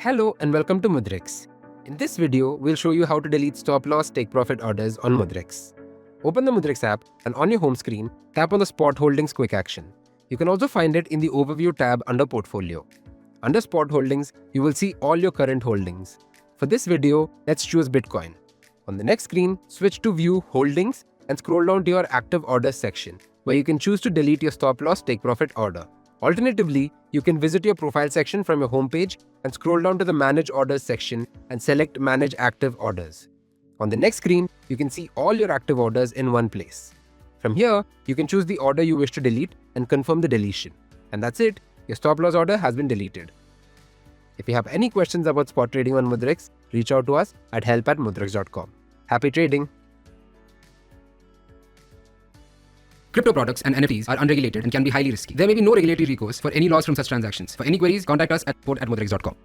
Hello and welcome to Mudrex. In this video, we'll show you how to delete stop-loss take-profit orders on Mudrex. Open the Mudrex app and on your home screen, tap on the Spot Holdings Quick Action. You can also find it in the Overview tab under Portfolio. Under Spot Holdings, you will see all your current holdings. For this video, let's choose Bitcoin. On the next screen, switch to View Holdings and scroll down to your Active Orders section, where you can choose to delete your stop-loss take-profit order. Alternatively, you can visit your profile section from your homepage and scroll down to the Manage Orders section and select Manage Active Orders. On the next screen, you can see all your active orders in one place. From here, you can choose the order you wish to delete and confirm the deletion. And that's it, your stop-loss order has been deleted. If you have any questions about spot trading on Mudrex, reach out to us at help@mudrex.com. Happy trading! Crypto products and NFTs are unregulated and can be highly risky. There may be no regulatory recourse for any loss from such transactions. For any queries, contact us at support@mudrex.com.